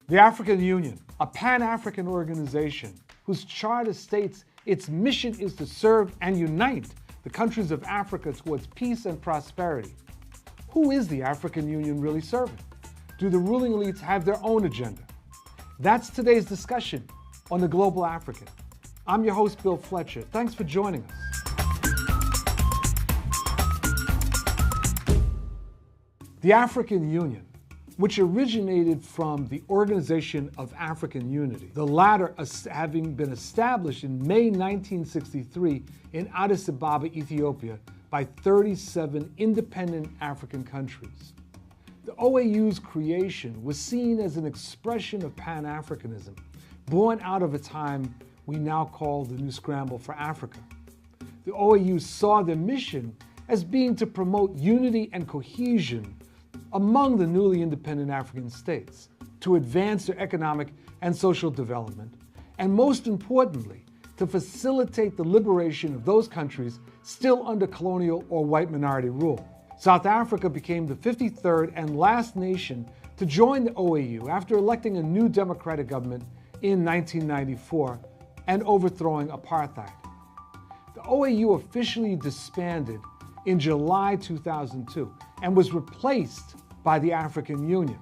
The African Union, a Pan-African organization whose charter states its mission is to serve and unite the countries of Africa towards peace and prosperity. Who is the African Union really serving? Do the ruling elites have their own agenda? That's today's discussion on The Global African. I'm your host, Bill Fletcher. Thanks for joining us. The African Union, which originated from the Organization of African Unity, the latter having been established in May 1963 in Addis Ababa, Ethiopia, by 37 independent African countries. The OAU's creation was seen as an expression of Pan-Africanism, born out of a time we now call the New Scramble for Africa. The OAU saw their mission as being to promote unity and cohesion among the newly independent African states, to advance their economic and social development, and most importantly, to facilitate the liberation of those countries still under colonial or white minority rule. South Africa became the 53rd and last nation to join the OAU after electing a new democratic government in 1994 and overthrowing apartheid. The OAU officially disbanded in July 2002 and was replaced by the African Union.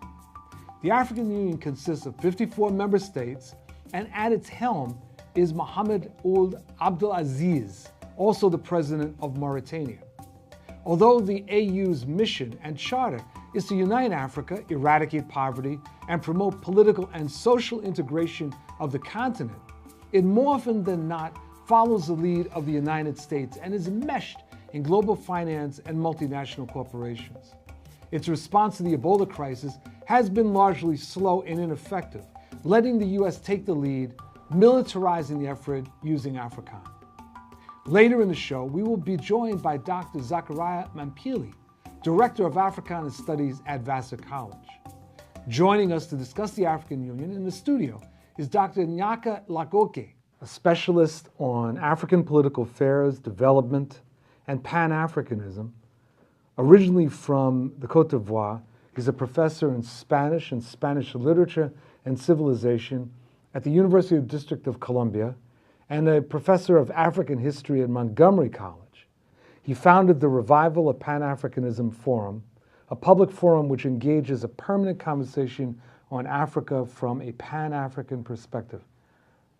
The African Union consists of 54 member states, and at its helm is Mohamed Ould Abdel Aziz, also the president of Mauritania. Although the AU's mission and charter is to unite Africa, eradicate poverty, and promote political and social integration of the continent, it more often than not follows the lead of the United States and is enmeshed in global finance and multinational corporations. Its response to the Ebola crisis has been largely slow and ineffective, letting the U.S. take the lead, militarizing the effort using Afrikaans. Later in the show, we will be joined by Dr. Zachariah Mampili, Director of Africana Studies at Vassar College. Joining us to discuss the African Union in the studio is Dr. Nyaka Lagoke, a specialist on African political affairs, development, and Pan-Africanism. Originally from the Côte d'Ivoire, he's a professor in Spanish and Spanish literature and civilization at the University of District of Columbia and a professor of African history at Montgomery College. He founded the Revival of Pan-Africanism Forum, a public forum which engages a permanent conversation on Africa from a Pan-African perspective.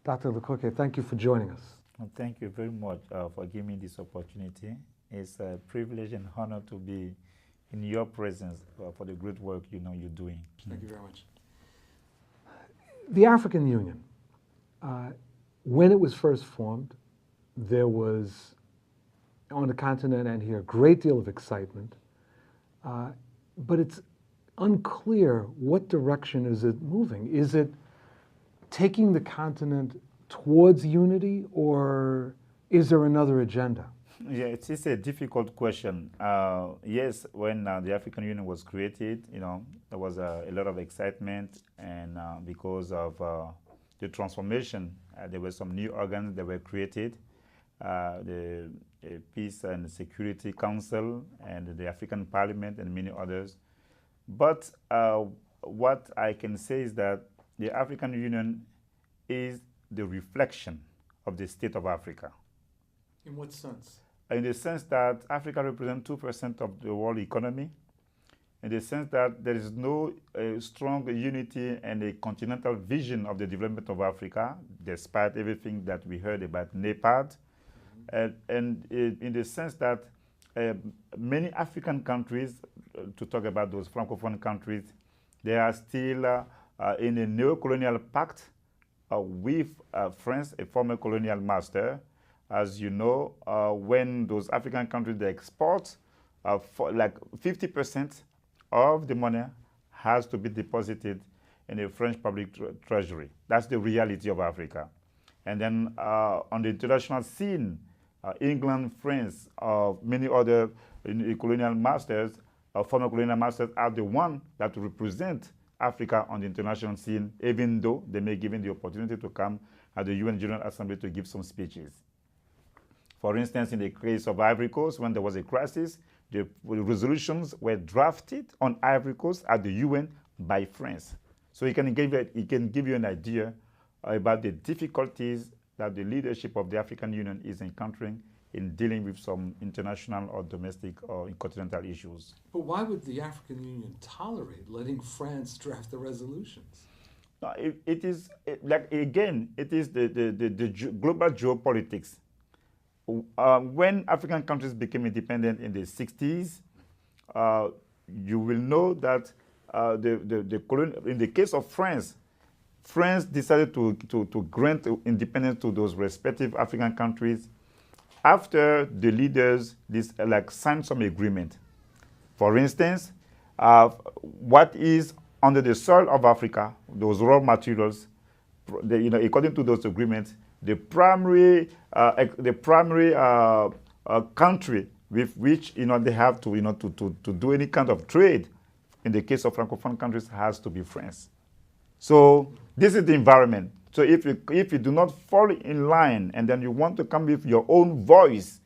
Dr. Lagoke, thank you for joining us. Well, thank you very much for giving me this opportunity. It's a privilege and honor to be in your presence for the great work you're doing. Thank you very much. The African Union, when it was first formed, there was on the continent and here a great deal of excitement, but it's unclear what direction is it moving. Is it taking the continent towards unity, or is there another agenda? Yeah, it is a difficult question. Yes, when the African Union was created, there was a lot of excitement, and because of the transformation, there were some new organs that were created, the Peace and Security Council and the African Parliament and many others. But what I can say is that the African Union is the reflection of the state of Africa. In what sense? In the sense that Africa represents 2% of the world economy, in the sense that there is no strong unity and a continental vision of the development of Africa, despite everything that we heard about NEPAD, and in the sense that many African countries, to talk about those Francophone countries, they are still in a neo-colonial pact with France, a former colonial master. As you know, when those African countries they export, like 50% of the money has to be deposited in the French public treasury. That's the reality of Africa. And then on the international scene, England, France, many other colonial masters, former colonial masters are the ones that represent Africa on the international scene, even though they may be given the opportunity to come at the UN General Assembly to give some speeches. For instance, in the case of Ivory Coast, when there was a crisis, the resolutions were drafted on Ivory Coast at the UN by France. So he can give you an idea about the difficulties that the leadership of the African Union is encountering in dealing with some international or domestic or continental issues. But why would the African Union tolerate letting France draft the resolutions? It is the global geopolitics. When African countries became independent in the 60s, you will know that in the case of France, France decided to grant independence to those respective African countries after the leaders signed some agreement. For instance, what is under the soil of Africa, those raw materials, according to those agreements, the primary country with which they have to do any kind of trade in the case of Francophone countries has to be France. So this is the environment. So if you do not fall in line and then you want to come with your own voice,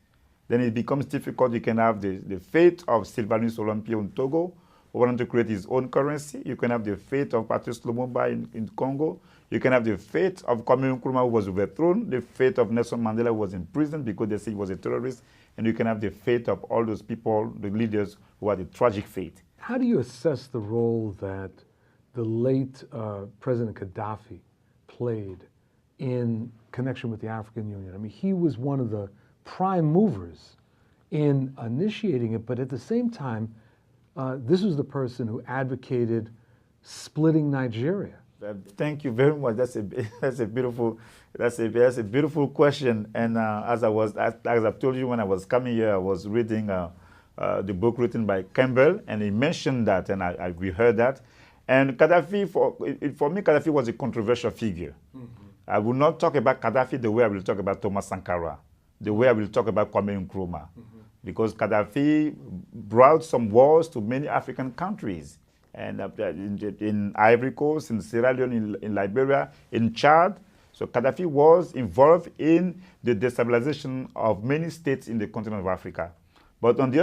then it becomes difficult. You can have the fate of Sylvanus Olympio in Togo, who wanted to create his own currency. You can have the fate of Patrice Lumumba in Congo. You can have the fate of Kwame Nkrumah, who was overthrown, the fate of Nelson Mandela, who was in prison because they said he was a terrorist, and you can have the fate of all those people, the leaders, who had a tragic fate. How do you assess the role that the late President Gaddafi played in connection with the African Union? I mean, he was one of the prime movers in initiating it, but at the same time, this was the person who advocated splitting Nigeria. Thank you very much. That's a beautiful question. And as I've told you when I was coming here, I was reading the book written by Campbell, and he mentioned that, and we heard that. And Gaddafi, for me, Gaddafi was a controversial figure. Mm-hmm. I will not talk about Gaddafi the way I will talk about Thomas Sankara, the way I will talk about Kwame Nkrumah, because Gaddafi brought some wars to many African countries, and in Ivory Coast, in Sierra Leone, in Liberia, in Chad. So Gaddafi was involved in the destabilization of many states in the continent of Africa. But on the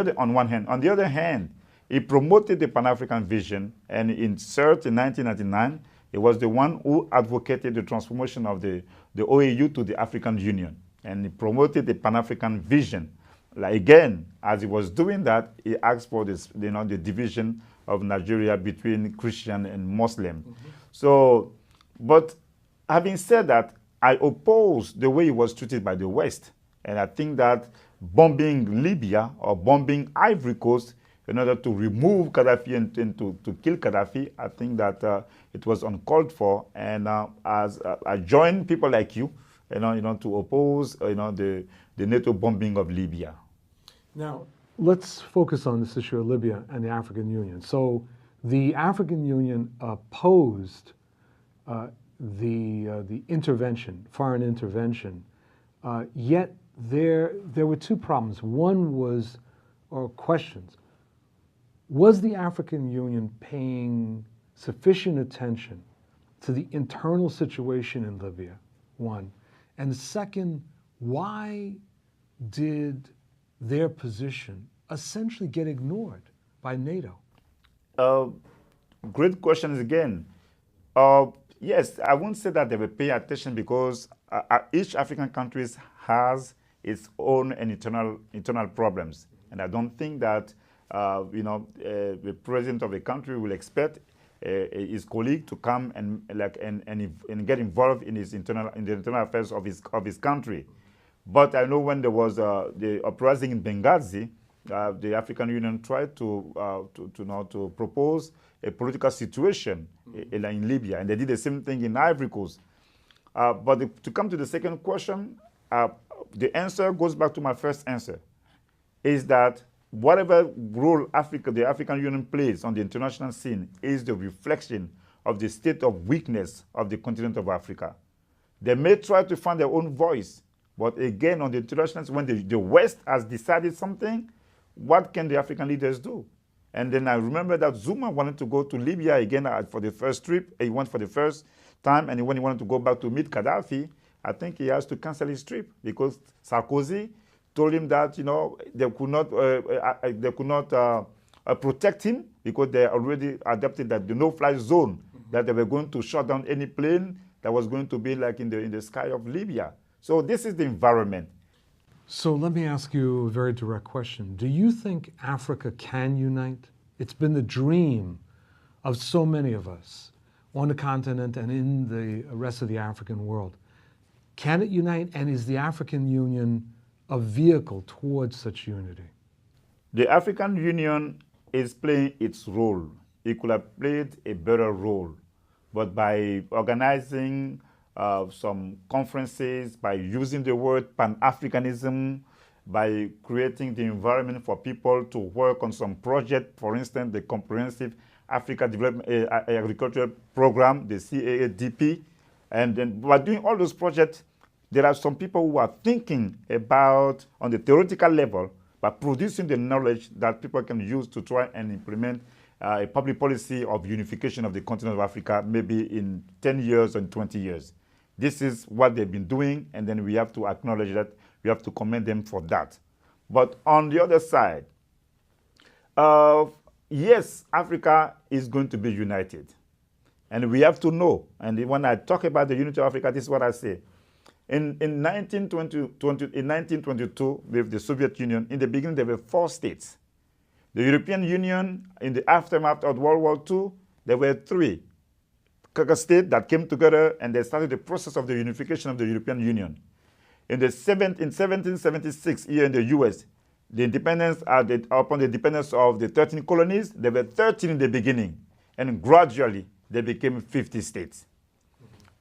other hand, he promoted the Pan-African vision, and in CERT in 1999, he was the one who advocated the transformation of the OAU to the African Union, and he promoted the Pan-African vision. Again, as he was doing that, he asked for this, the division of Nigeria between Christian and Muslim. Mm-hmm. So, but having said that, I oppose the way he was treated by the West, and I think that bombing Libya or bombing Ivory Coast in order to remove Gaddafi and to kill Gaddafi, I think that it was uncalled for. And as I join people like you, to oppose, the NATO bombing of Libya. Now, let's focus on this issue of Libya and the African Union. So, the African Union opposed the intervention, foreign intervention, yet there were two problems. One was, or questions. Was the African Union paying sufficient attention to the internal situation in Libya, one? And second, why did their position essentially get ignored by NATO? Great questions again. Yes, I won't say that they were paying attention because each African country has its own internal problems. And I don't think that the president of a country will expect his colleague to come and get involved in the internal affairs of his country. But I know when there was the uprising in Benghazi, the African Union tried to propose a political situation in Libya, and they did the same thing in Ivory Coast. But to come to the second question, the answer goes back to my first answer, is that whatever role the African Union plays on the international scene is the reflection of the state of weakness of the continent of Africa. They may try to find their own voice, but again, on the international scene, when the West has decided something, what can the African leaders do? And then I remember that Zuma wanted to go to Libya again for the first trip. He went for the first time, and when he wanted to go back to meet Gaddafi, I think he has to cancel his trip because Sarkozy told him that they could not protect him because they already adopted that the no-fly zone that they were going to shut down any plane that was going to be like in the sky of Libya. So this is the environment. So let me ask you a very direct question. Do you think Africa can unite? It's been the dream of so many of us on the continent and in the rest of the African world. Can it unite, and is the African Union a vehicle towards such unity? The African Union is playing its role. It could have played a better role, but by organizing some conferences, by using the word Pan-Africanism, by creating the environment for people to work on some project, for instance, the Comprehensive Africa Development Agricultural Program, the CAADP, and then by doing all those projects, there are some people who are thinking about, on the theoretical level, but producing the knowledge that people can use to try and implement a public policy of unification of the continent of Africa, maybe in 10 years and 20 years. This is what they've been doing, and then we have to acknowledge that. We have to commend them for that. But on the other side, yes, Africa is going to be united. And we have to know, and when I talk about the unity of Africa, this is what I say. In 1922, with the Soviet Union, in the beginning there were 4 states. The European Union, in the aftermath of World War II, there were 3 states that came together, and they started the process of the unification of the European Union. In 1776, here in the U.S., the independence, upon the independence of the 13 colonies, there were 13 in the beginning, and gradually they became 50 states.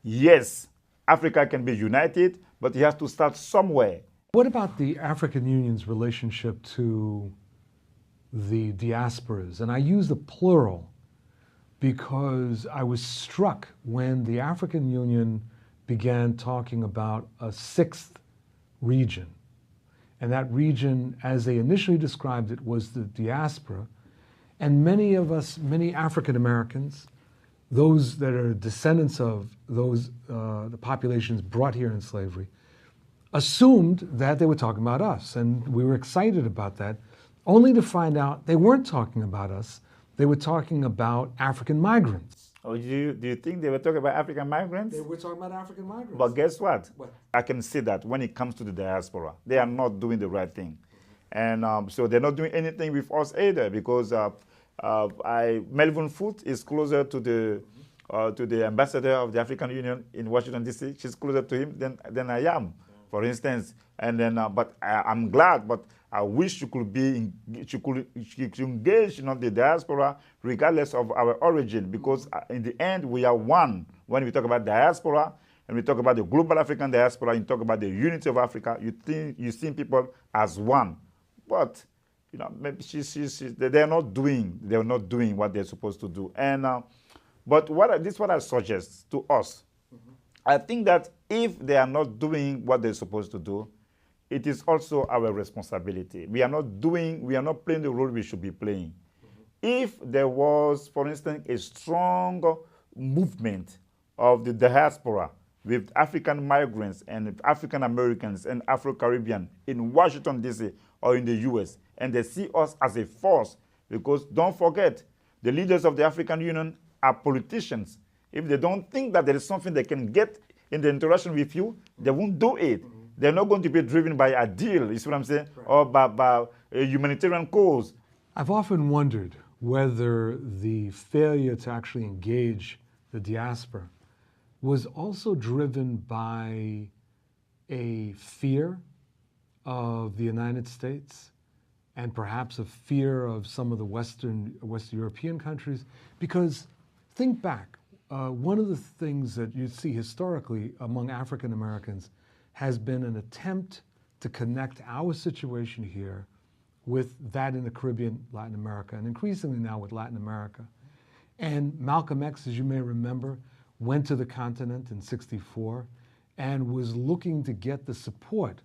Yes, Africa can be united, but it has to start somewhere. What about the African Union's relationship to the diasporas? And I use the plural because I was struck when the African Union began talking about a 6th region. And that region, as they initially described it, was the diaspora. And many of us, many African Americans, those that are descendants of those, the populations brought here in slavery, assumed that they were talking about us. And we were excited about that, only to find out they weren't talking about us. They were talking about African migrants. Oh, do you think they were talking about African migrants? They were talking about African migrants. But guess what? What? I can see that when it comes to the diaspora, they are not doing the right thing. And so they're not doing anything with us either, because Melvin Foote is closer to the ambassador of the African Union in Washington, D.C. She's closer to him than I am, for instance. And then, but I'm glad, but I wish you could engage the diaspora regardless of our origin, because in the end, we are one. When we talk about diaspora, and we talk about the global African diaspora, you talk about the unity of Africa, you see people as one. But maybe they're not doing what they're supposed to do. And but this is what I suggest to us. I think that if they are not doing what they're supposed to do, it is also our responsibility. We are not playing the role we should be playing. If there was, for instance, a strong movement of the diaspora with African migrants and African Americans and Afro-Caribbean in Washington, D.C. or in the U.S., and they see us as a force, because don't forget, the leaders of the African Union are politicians. If they don't think that there is something they can get in the interaction with you, they won't do it. They're not going to be driven by a deal, you see what I'm saying, right, or by a humanitarian cause. I've often wondered whether the failure to actually engage the diaspora was also driven by a fear of the United States and perhaps a fear of some of the Western European countries. Because think back, one of the things that you see historically among African Americans has been an attempt to connect our situation here with that in the Caribbean, Latin America, and increasingly now with Latin America. And Malcolm X, as you may remember, went to the continent in '64 and was looking to get the support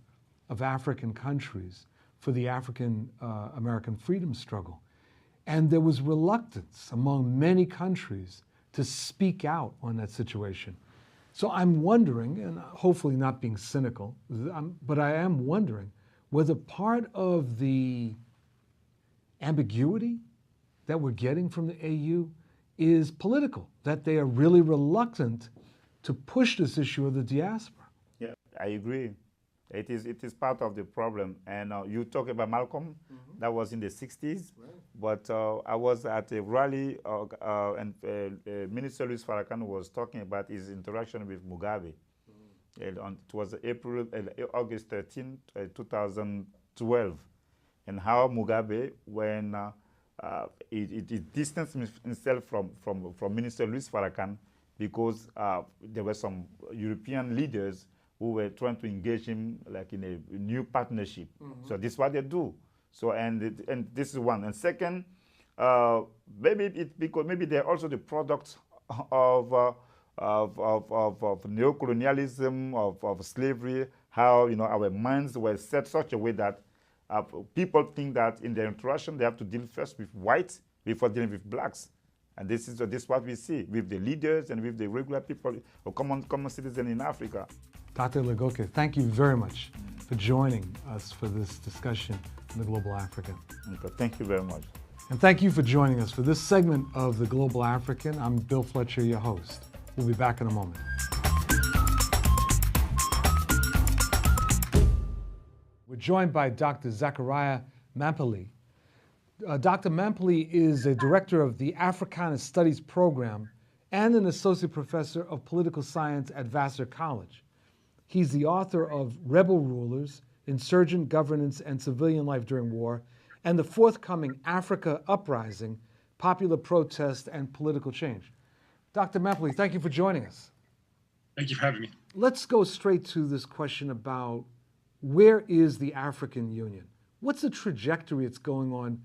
of African countries for the African American freedom struggle. And there was reluctance among many countries to speak out on that situation. So I'm wondering, and hopefully not being cynical, but I am wondering whether part of the ambiguity that we're getting from the AU is political, that they are really reluctant to push this issue of the diaspora. Yeah, I agree. It is part of the problem. And you talk about Malcolm, that was in the 60s. Right. But I was at a rally and Minister Luis Farrakhan was talking about his interaction with Mugabe. It was August 13, 2012. And how Mugabe, when he distanced himself from Minister Luis Farrakhan because there were some European leaders who were trying to engage him like in a new partnership. So this is what they do. So and this is one. And second, maybe they're also the products of neocolonialism, of slavery. How our minds were set such a way that people think that in their interaction they have to deal first with whites before dealing with blacks. And this is what we see with the leaders and with the regular people or common citizens in Africa. Dr. Legoke, thank you very much for joining us for this discussion on the Global African. Okay, thank you very much. And thank you for joining us for this segment of the Global African. I'm Bill Fletcher, your host. We'll be back in a moment. We're joined by Dr. Zachariah Mampeli. Dr. Mampeli is a director of the Africana Studies program and an associate professor of political science at Vassar College. He's the author of Rebel Rulers, Insurgent Governance and Civilian Life During War, and the forthcoming Africa Uprising, Popular Protest and Political Change. Dr. Mampeli, thank you for joining us. Thank you for having me. Let's go straight to this question about where is the African Union? What's the trajectory it's going on,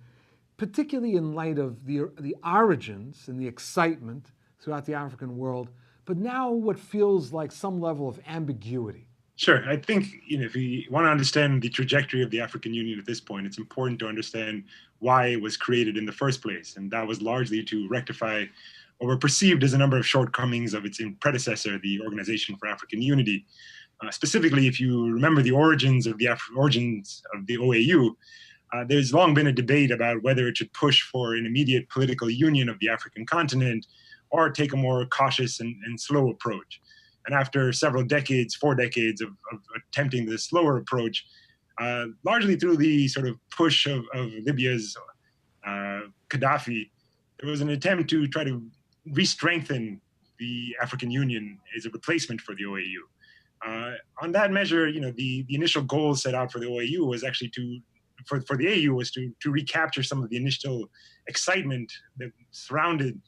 particularly in light of the origins and the excitement throughout the African world, but now what feels like some level of ambiguity? Sure. I think if we want to understand the trajectory of the African Union at this point, it's important to understand why it was created in the first place. And that was largely to rectify what were perceived as a number of shortcomings of its predecessor, the Organization for African Unity. Specifically, if you remember the origins of the OAU, there's long been a debate about whether it should push for an immediate political union of the African continent or take a more cautious and slow approach. And after several decades, 4 decades of attempting this slower approach, largely through the sort of push of Libya's Gaddafi, there was an attempt to try to re-strengthen the African Union as a replacement for the OAU. On that measure, the initial goal set out for the OAU was actually for the AU was to recapture some of the initial excitement that surrounded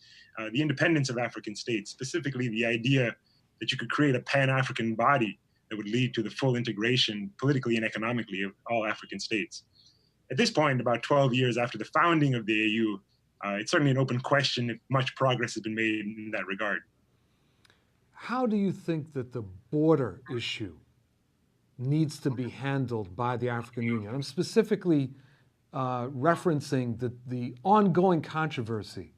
the independence of African states, specifically the idea that you could create a Pan-African body that would lead to the full integration politically and economically of all African states. At this point, about 12 years after the founding of the AU, it's certainly an open question if much progress has been made in that regard. How do you think that the border issue needs to be handled by the African Union? I'm specifically referencing the ongoing controversy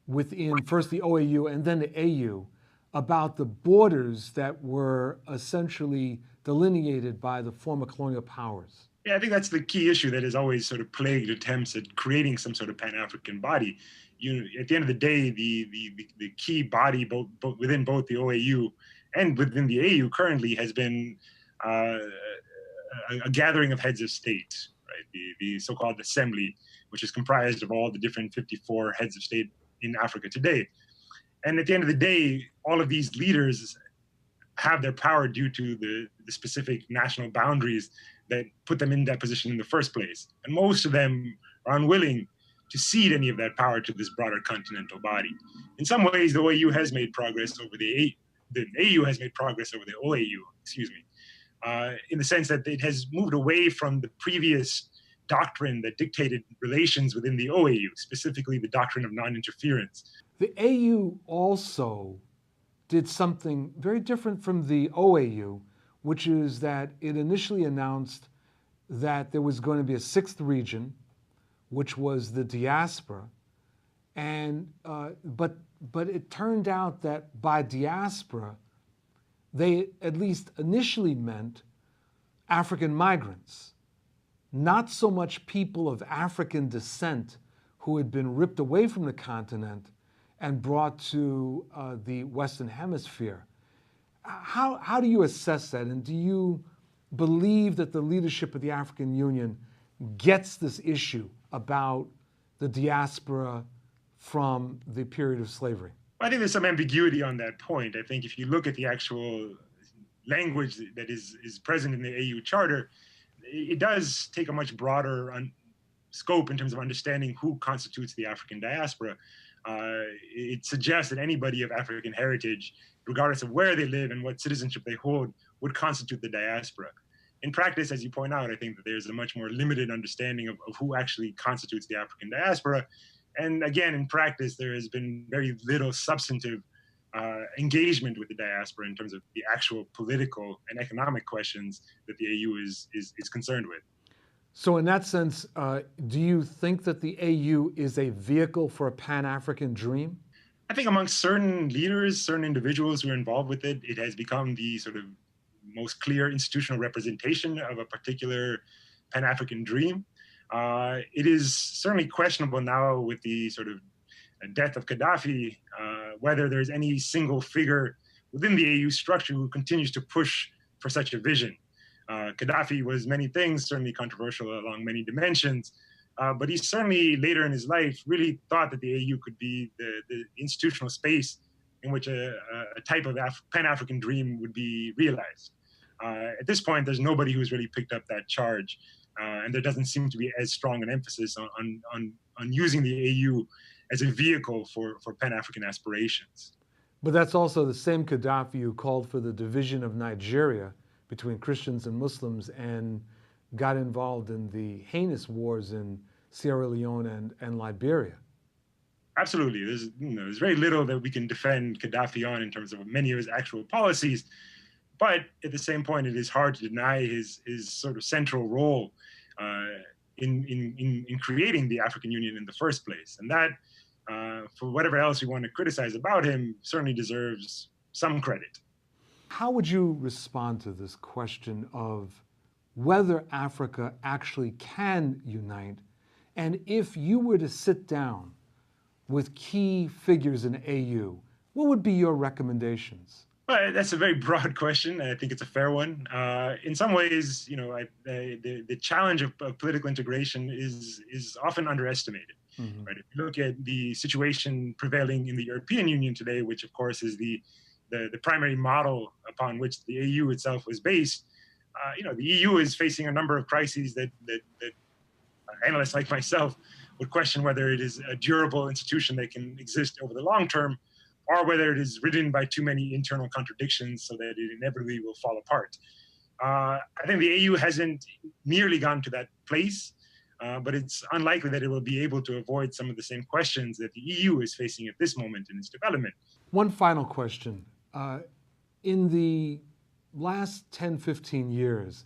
within first the OAU and then the AU about the borders that were essentially delineated by the former colonial powers. Yeah, I think that's the key issue that has always sort of plagued attempts at creating some sort of Pan-African body. At the end of the day, the key body both within both the OAU and within the AU currently has been a gathering of heads of state, right? The so-called assembly, which is comprised of all the different 54 heads of state in Africa today. And at the end of the day, all of these leaders have their power due to the specific national boundaries that put them in that position in the first place. And most of them are unwilling to cede any of that power to this broader continental body. In some ways, the OAU has made progress over the AU has made progress over the OAU, in the sense that it has moved away from the previous doctrine that dictated relations within the OAU, specifically the doctrine of non-interference. The AU also did something very different from the OAU, which is that it initially announced that there was going to be a sixth region, which was the diaspora, and but it turned out that by diaspora, they at least initially meant African migrants, not so much people of African descent who had been ripped away from the continent and brought to the Western Hemisphere. How do you assess that? And do you believe that the leadership of the African Union gets this issue about the diaspora from the period of slavery? I think there's some ambiguity on that point. I think if you look at the actual language that is present in the AU Charter, it does take a much broader scope in terms of understanding who constitutes the African diaspora. It suggests that anybody of African heritage, regardless of where they live and what citizenship they hold, would constitute the diaspora. In practice, as you point out, I think that there's a much more limited understanding of who actually constitutes the African diaspora. And again, in practice, there has been very little substantive engagement with the diaspora in terms of the actual political and economic questions that the AU is concerned with. So in that sense, do you think that the AU is a vehicle for a Pan-African dream? I think amongst certain leaders, certain individuals who are involved with it, it has become the sort of most clear institutional representation of a particular Pan-African dream. It is certainly questionable now with the sort of death of Gaddafi, whether there's any single figure within the AU structure who continues to push for such a vision. Gaddafi was many things, certainly controversial along many dimensions, but he certainly later in his life really thought that the AU could be the institutional space in which a type of Pan-African dream would be realized. At this point, there's nobody who's really picked up that charge, and there doesn't seem to be as strong an emphasis on using the AU as a vehicle for Pan-African aspirations. But that's also the same Gaddafi who called for the division of Nigeria between Christians and Muslims and got involved in the heinous wars in Sierra Leone and Liberia. Absolutely. There's very little that we can defend Gaddafi on in terms of many of his actual policies. But at the same point, it is hard to deny his sort of central role in creating the African Union in the first place. And that, for whatever else we want to criticize about him, certainly deserves some credit. How would you respond to this question of whether Africa actually can unite? And if you were to sit down with key figures in AU, what would be your recommendations? Well, that's a very broad question, and I think it's a fair one. In some ways, the challenge of political integration is often underestimated. Mm-hmm. Right? If you look at the situation prevailing in the European Union today, which of course is the primary model upon which the AU itself was based, the EU is facing a number of crises that analysts like myself would question whether it is a durable institution that can exist over the long term, or whether it is ridden by too many internal contradictions so that it inevitably will fall apart. I think the AU hasn't nearly gotten to that place, but it's unlikely that it will be able to avoid some of the same questions that the EU is facing at this moment in its development. One final question. In the last 10, 15 years,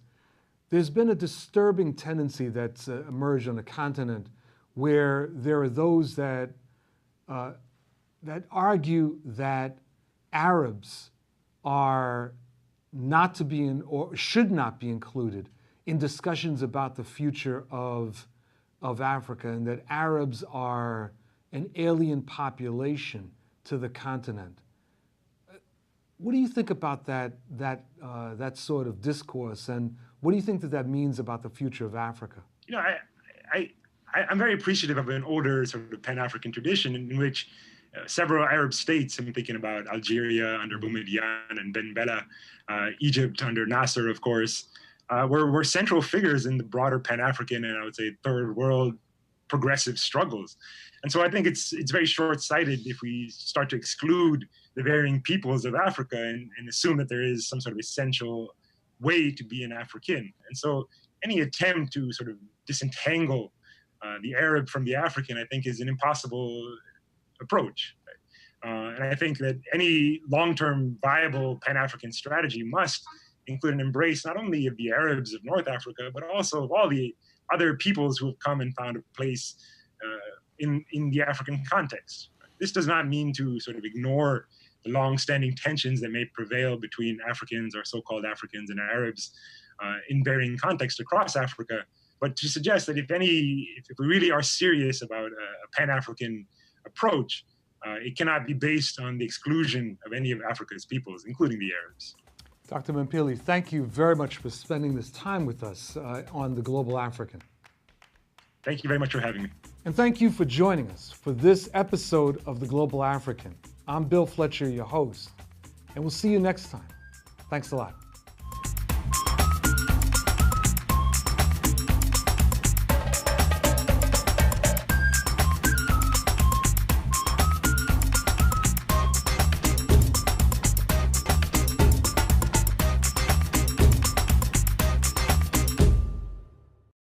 there's been a disturbing tendency that's emerged on the continent where there are those that argue that Arabs are not to be or should not be included in discussions about the future of Africa, and that Arabs are an alien population to the continent. What do you think about that sort of discourse, and what do you think that means about the future of Africa? I'm very appreciative of an older sort of Pan-African tradition in which several Arab states, I'm thinking about Algeria under Boumediene and Ben Bella, Egypt under Nasser, of course, were central figures in the broader Pan-African and I would say third world progressive struggles. And so I think it's very short-sighted if we start to exclude the varying peoples of Africa and assume that there is some sort of essential way to be an African. And so any attempt to sort of disentangle the Arab from the African, I think, is an impossible approach. And I think that any long-term viable Pan-African strategy must include an embrace not only of the Arabs of North Africa, but also of all the other peoples who have come and found a place in the African context. This does not mean to sort of ignore the long-standing tensions that may prevail between Africans or so-called Africans and Arabs in varying contexts across Africa, but to suggest that if we really are serious about a Pan-African approach, it cannot be based on the exclusion of any of Africa's peoples, including the Arabs. Dr. Mampili, thank you very much for spending this time with us on The Global African. Thank you very much for having me. And thank you for joining us for this episode of The Global African. I'm Bill Fletcher, your host, and we'll see you next time. Thanks a lot.